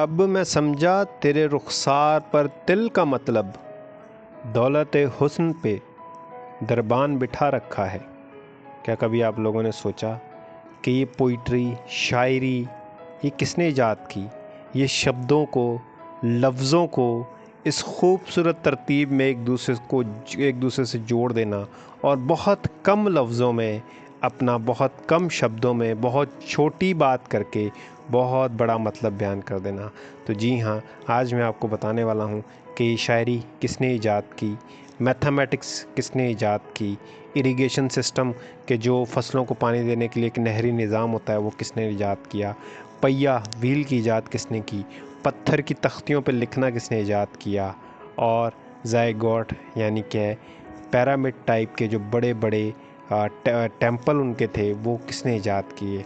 अब मैं समझा तेरे रुखसार पर तिल का मतलब, दौलत हुस्न पे दरबान बिठा रखा है। क्या कभी आप लोगों ने सोचा कि ये पोइट्री, शायरी ये किसने ईजाद की? ये शब्दों को, लफ्ज़ों को इस खूबसूरत तरतीब में एक दूसरे से जोड़ देना और बहुत कम लफ्ज़ों में, अपना बहुत कम शब्दों में, बहुत छोटी बात करके बहुत बड़ा मतलब बयान कर देना। तो जी हाँ, आज मैं आपको बताने वाला हूँ कि ये शायरी किसने ईजाद की, मैथमेटिक्स किसने ईजाद की, इरिगेशन सिस्टम के जो फसलों को पानी देने के लिए एक नहरी निज़ाम होता है वो किसने ईजाद किया, पहिया व्हील की ईजाद किसने की, पत्थर की तख्तियों पर लिखना किसने ईजाद किया, और ज़ायगोट यानी कि पिरामिड टाइप के जो बड़े बड़े टेम्पल उनके थे वो किसने ईजाद किए।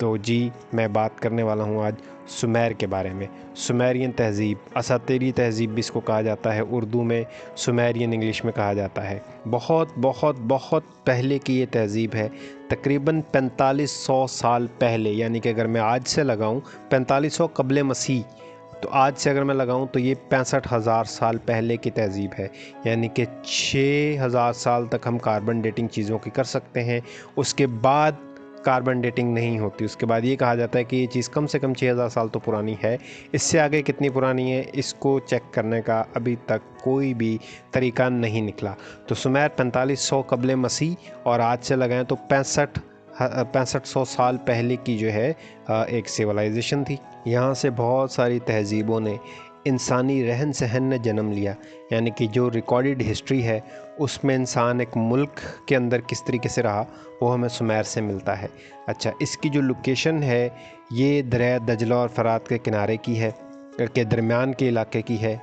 तो जी मैं बात करने वाला हूँ आज सुमेर के बारे में। सुमेरियन तहज़ीब, असातीरी तहज़ीब भी इसको कहा जाता है, उर्दू में सुमेरियन इंग्लिश में कहा जाता है। बहुत बहुत बहुत पहले की ये तहज़ीब है, तकरीबन 4500 साल पहले, यानी कि अगर मैं आज से लगाऊं 4500 कबल मसीह, तो आज से अगर मैं लगाऊं तो ये 65,000 साल पहले की तहज़ीब है। यानी कि 6,000 साल तक हम कार्बन डेटिंग चीज़ों की कर सकते हैं, उसके बाद कार्बन डेटिंग नहीं होती। उसके बाद ये कहा जाता है कि ये चीज़ कम से कम 6,000 साल तो पुरानी है। इससे आगे कितनी पुरानी है इसको चेक करने का अभी तक कोई भी तरीका नहीं निकला। तो सुमेर 4500 कबल मसीह और आज से लगाएं तो 6500 साल पहले की जो है एक सिविलाइजेशन थी। यहाँ से बहुत सारी तहज़ीबों ने, इंसानी रहन सहन ने जन्म लिया। यानी कि जो रिकॉर्डेड हिस्ट्री है उसमें इंसान एक मुल्क के अंदर किस तरीके से रहा वो हमें सुमेर से मिलता है। अच्छा, इसकी जो लोकेशन है ये दरिया दजला और फ़रात के किनारे की है, के दरमियान के इलाके की है।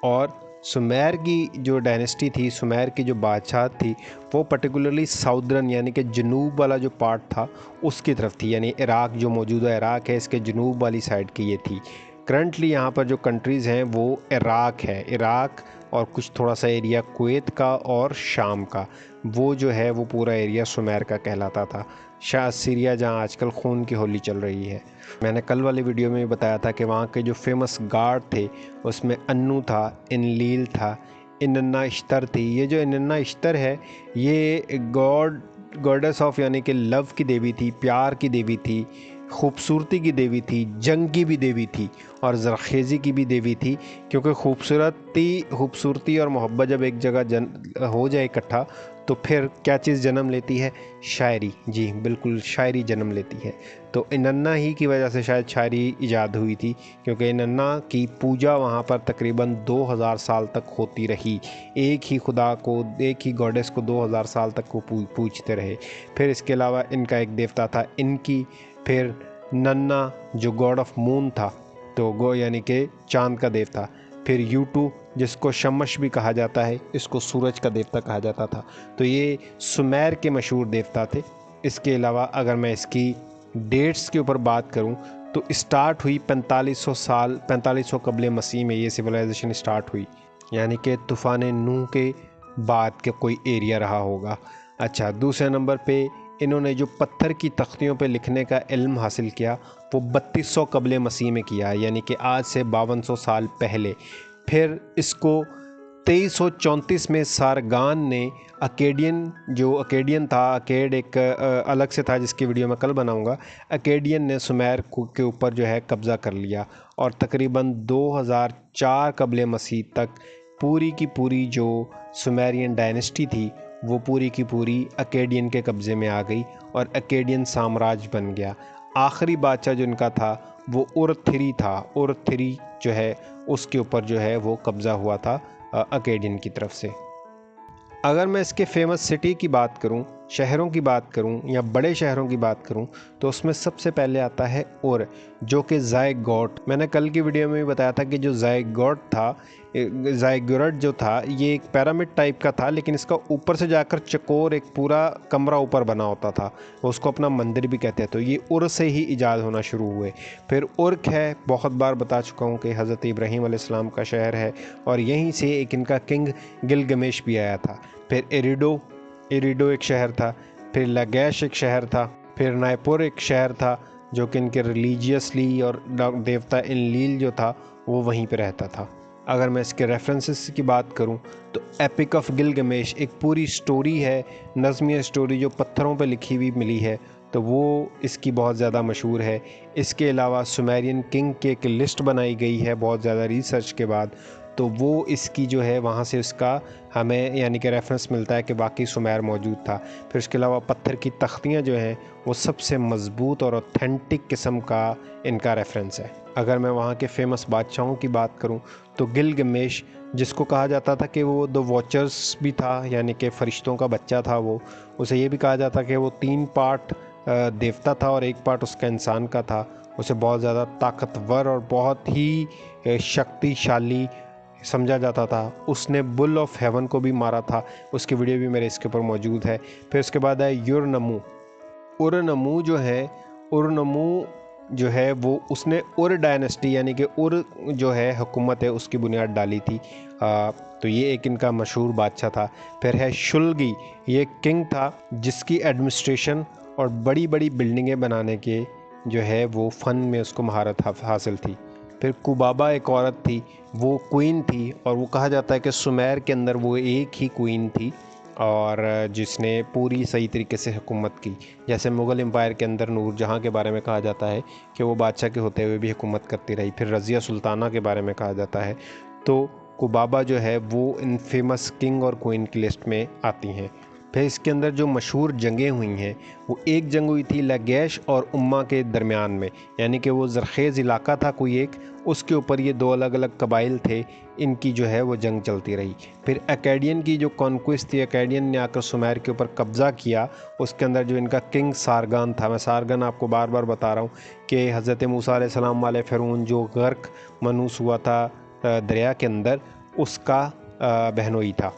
और सुमेर की जो डायनेस्टी थी, सुमेर की जो बादशाह थी, वो पर्टिकुलरली साउदर्न यानी कि जनूब वाला जो पार्ट था उसकी तरफ थी। यानी इराक़, जो मौजूदा इराक़ है, इसके जनूब वाली साइड की ये थी। करंटली यहाँ पर जो कंट्रीज़ हैं वो इराक़ है, इराक़ और कुछ थोड़ा सा एरिया कुवैत का और शाम का, वो जो है वो पूरा एरिया सुमेर का कहलाता था। शायद सीरिया, जहाँ आजकल खून की होली चल रही है। मैंने कल वाली वीडियो में भी बताया था कि वहाँ के जो फेमस गार्ड थे उसमें अन्नू था, इनलील था, इनन्ना इश्तर थी। ये जो इनन्ना इश्तर है ये गॉडेस ऑफ यानी कि लव की देवी थी, प्यार की देवी थी, खूबसूरती की देवी थी, जंग की भी देवी थी और ज़रखेज़ी की भी देवी थी। क्योंकि खूबसूरती और मोहब्बत जब एक जगह हो जाए इकट्ठा तो फिर क्या चीज़ जन्म लेती है? शायरी। जी बिल्कुल, शायरी जन्म लेती है। तो इनन्ना ही की वजह से शायद शायरी ईजाद हुई थी, क्योंकि इनन्ना की पूजा वहाँ पर तकरीबन 2000 साल तक होती रही। एक ही खुदा को, एक ही गॉडेस को 2000 साल तक वो पूजते रहे। फिर इसके अलावा इनका एक देवता था इनकी, फिर नन्ना जो गॉड ऑफ मून था, तो गो यानी कि चांद का देवता। फिर यूटू जिसको शमश भी कहा जाता है, इसको सूरज का देवता कहा जाता था। तो ये सुमेर के मशहूर देवता थे। इसके अलावा अगर मैं इसकी डेट्स के ऊपर बात करूं तो स्टार्ट हुई 4500 कबल मसीह में ये सिविलाइजेशन स्टार्ट हुई। यानी कि तूफ़ान नूह के बाद के कोई एरिया रहा होगा। अच्छा, दूसरे नंबर पे इन्होंने जो पत्थर की तख्तियों पे लिखने का इल्म हासिल किया वो 3200 कबल मसीह में किया, यानी कि आज से 5200 साल पहले। फिर इसको 2334 में सारगान ने, अकेडियन था, अकेड एक अलग से था जिसकी वीडियो मैं कल बनाऊंगा, अकेडियन ने सुमेर के ऊपर जो है कब्ज़ा कर लिया और तकरीबन 2004 कबल मसीह तक पूरी की पूरी जो सुमेरियन डायनेस्टी थी वो पूरी की पूरी अकेडियन के कब्ज़े में आ गई और अकेडियन साम्राज्य बन गया। आखिरी बादशाह जो इनका था वो उरथिरी था। उरथिरी जो है उसके ऊपर जो है वो कब्ज़ा हुआ था अकेडियन की तरफ से। अगर मैं इसके फेमस सिटी की बात करूं, शहरों की बात करूं या बड़े शहरों की बात करूं, तो उसमें सबसे पहले आता है उर, जो कि ज़ायगोट। मैंने कल की वीडियो में भी बताया था कि जो ज़ायगुरट जो था ये एक पिरामिड टाइप का था, लेकिन इसका ऊपर से जाकर चकोर एक पूरा कमरा ऊपर बना होता था, उसको अपना मंदिर भी कहते हैं। तो ये उर से ही ईजाद होना शुरू हुए। फिर उर्क है, बहुत बार बता चुका हूँ कि हज़रत इब्राहीम अलैहिस्सलाम का शहर है और यहीं से एक इनका किंग गिलगमेश भी आया था। फिर एरिडो एक शहर था, फिर लगैश एक शहर था, फिर नायपुर एक शहर था, जो कि इनके रिलीजियसली और देवता इनलील जो था वो वहीं पे रहता था। अगर मैं इसके रेफरेंसेस की बात करूं तो एपिक ऑफ गिलगमेश एक पूरी स्टोरी है, नज़्मिया स्टोरी जो पत्थरों पे लिखी हुई मिली है, तो वो इसकी बहुत ज़्यादा मशहूर है। इसके अलावा सुमेरियन किंग की एक लिस्ट बनाई गई है बहुत ज़्यादा रिसर्च के बाद, तो वो इसकी जो है वहाँ से उसका हमें यानी कि रेफरेंस मिलता है कि वाकई सुमेर मौजूद था। फिर उसके अलावा पत्थर की तख्तियाँ जो हैं वो सबसे मज़बूत और ऑथेंटिक किस्म का इनका रेफरेंस है। अगर मैं वहाँ के फेमस बादशाहों की बात करूँ तो गिलगमेश, जिसको कहा जाता था कि वो द वॉचर्स भी था, यानी कि फ़रिश्तों का बच्चा था वो, उसे ये भी कहा जाता कि वो 3 पार्ट देवता था और 1 पार्ट उसका इंसान का था। उसे बहुत ज़्यादा ताकतवर और बहुत ही शक्तिशाली समझा जाता था। उसने बुल ऑफ हेवन को भी मारा था, उसकी वीडियो भी मेरे इसके ऊपर मौजूद है। फिर उसके बाद है युरनमू। उरनमू जो है वो उसने उर डायनेस्टी यानी कि उर जो है हुकूमत है उसकी बुनियाद डाली थी। तो ये एक इनका मशहूर बादशाह था। फिर है शुल्गी, ये किंग था जिसकी एडमिनिस्ट्रेशन और बड़ी बड़ी बिल्डिंगें बनाने के जो है वो फ़न में उसको महारत हासिल थी। फिर कुबाबा एक औरत थी, वो क्वीन थी और वो कहा जाता है कि सुमेर के अंदर वो एक ही क्वीन थी और जिसने पूरी सही तरीके से हुकूमत की। जैसे मुग़ल एम्पायर के अंदर नूरजहाँ के बारे में कहा जाता है कि वो बादशाह के होते हुए भी हुकूमत करती रही। फिर रज़िया सुल्ताना के बारे में कहा जाता है। तो कुबाबा जो है वो इन फेमस किंग और क्वीन की लिस्ट में आती हैं। फिर इसके अंदर जो मशहूर जंगें हुई हैं वो एक जंग हुई थी लगैश और उम्मा के दरमियान में, यानी कि वो ज़रखेज़ इलाका था कोई एक, उसके ऊपर ये 2 अलग अलग कबाइल थे, इनकी जो है वो जंग चलती रही। फिर अकैडियन की जो कॉन्क्वेस्ट थी, अकैडियन ने आकर सुमेर के ऊपर कब्ज़ा किया। उसके अंदर जो इनका किंग सारगन था, मैं सारगन आपको बार बार बता रहा हूँ कि हज़रत मूसा अलैहिस्सलाम वाले फ़िरौन जो गर्क मनूस हुआ था दरिया के अंदर, उसका बहनोई था।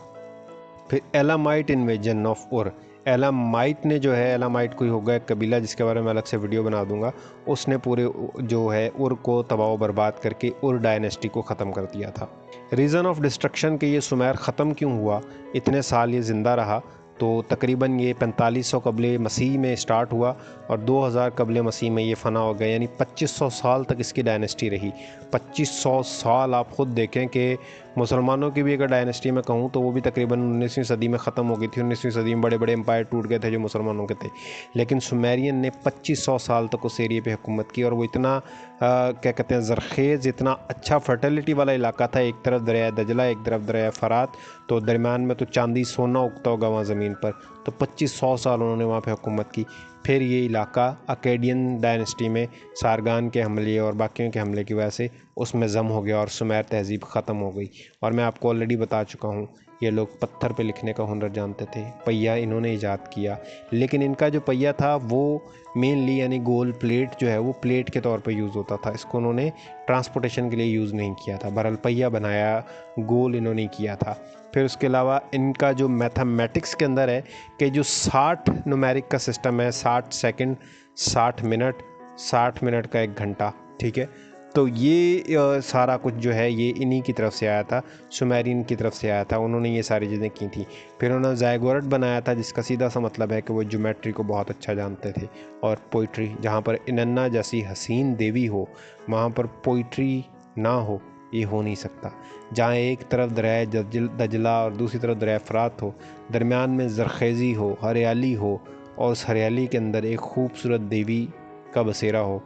फिर एलामाइट इन्वेजन ऑफ उर, एलामाइट ने जो है, एलामाइट कोई होगा एक कबीला जिसके बारे में अलग से वीडियो बना दूंगा, उसने पूरे जो है उर को तबाह बर्बाद करके उर डायनेस्टी को ख़त्म कर दिया था। रीज़न ऑफ डिस्ट्रक्शन के ये सुमेर ख़त्म क्यों हुआ, इतने साल ये ज़िंदा रहा, तो तकरीबन ये 4500 कबले मसीह में स्टार्ट हुआ और 2000 कबले मसीह में ये फ़ना हो गया, यानी 2500 साल तक इसकी डायनेस्टी रही। 2500 साल आप ख़ुद देखें कि मुसलमानों की भी अगर डायनेस्टी में कहूँ तो वो भी तकरीबन 19वीं सदी में ख़त्म हो गई थी। 19वीं सदी में बड़े बड़े एम्पायर टूट गए थे जो मुसलमानों के थे, लेकिन सुमेरियन ने 2500 साल तक उस एरिए पे हुकूमत की और वो इतना क्या कहते हैं ज़रखेज़, इतना अच्छा फर्टिलिटी वाला इलाका था। एक तरफ दरिया दजला, एक तरफ दरिया फ़रात, तो दरमियान में तो चांदी सोना उगता होगा वहाँ ज़मीन पर। तो 2500 साल उन्होंने वहाँ पे हुकूमत की। फिर ये इलाका अकेडियन डायनेस्टी में सारगान के हमले और बाकियों के हमले की वजह से उसमें ज़म हो गया और सुमेर तहज़ीब ख़त्म हो गई। और मैं आपको ऑलरेडी बता चुका हूँ, ये लोग पत्थर पे लिखने का हुनर जानते थे। पहिया इन्होंने ईजाद किया, लेकिन इनका जो पहिया था वो मेनली यानी गोल प्लेट जो है वो प्लेट के तौर पे यूज़ होता था। इसको उन्होंने ट्रांसपोर्टेशन के लिए यूज़ नहीं किया था। बहरहाल पहिया बनाया, गोल इन्होंने किया था। फिर उसके अलावा इनका जो मैथमेटिक्स के अंदर है कि जो 60 न्यूमेरिक का सिस्टम है, 60 सेकंड, 60 मिनट, 60 मिनट का 1 घंटा, ठीक है। तो ये सारा कुछ जो है ये इन्हीं की तरफ से आया था, सुमेरियन की तरफ से आया था। उन्होंने ये सारी चीज़ें की थी। फिर उन्होंने ज़ैगोरट बनाया था, जिसका सीधा सा मतलब है कि वो ज्योमेट्री को बहुत अच्छा जानते थे। और पोइट्री, जहाँ पर इनन्ना जैसी हसीन देवी हो वहाँ पर पोइट्री ना हो, ये हो नहीं सकता। जहाँ एक तरफ दरिया दजला और दूसरी तरफ दरिया फ़रात हो, दरमियान में ज़रखेज़ी हो, हरियाली हो और उस हरियाली के अंदर एक खूबसूरत देवी का बसेरा हो,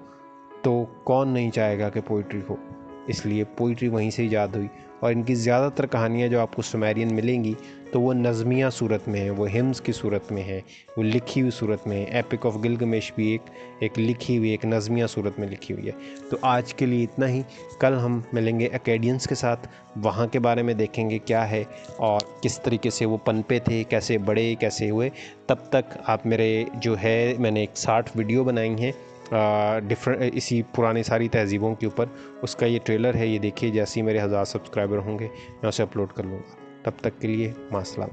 तो कौन नहीं चाहेगा कि पोइट्री हो। इसलिए पोइट्री वहीं से ईजाद हुई। और इनकी ज़्यादातर कहानियाँ जो आपको सुमेरियन मिलेंगी तो वो नज़मिया सूरत में है, वो हिम्स की सूरत में है, वो लिखी हुई सूरत में है। एपिक ऑफ गिलगमेश भी एक लिखी हुई, एक नज़मिया सूरत में लिखी हुई है। तो आज के लिए इतना ही। कल हम मिलेंगे अकेडियंस के साथ, वहाँ के बारे में देखेंगे क्या है और किस तरीके से वो पनपे थे, कैसे बड़े, कैसे हुए। तब तक आप मेरे जो है, मैंने एक 60 वीडियो बनाई हैं डिफरेंट इसी पुरानी सारी तहज़ीबों के ऊपर, उसका ये ट्रेलर है, ये देखिए। जैसे ही मेरे 1000 सब्सक्राइबर होंगे मैं उसे अपलोड कर लूँगा। तब तक के लिए मास्सलाम।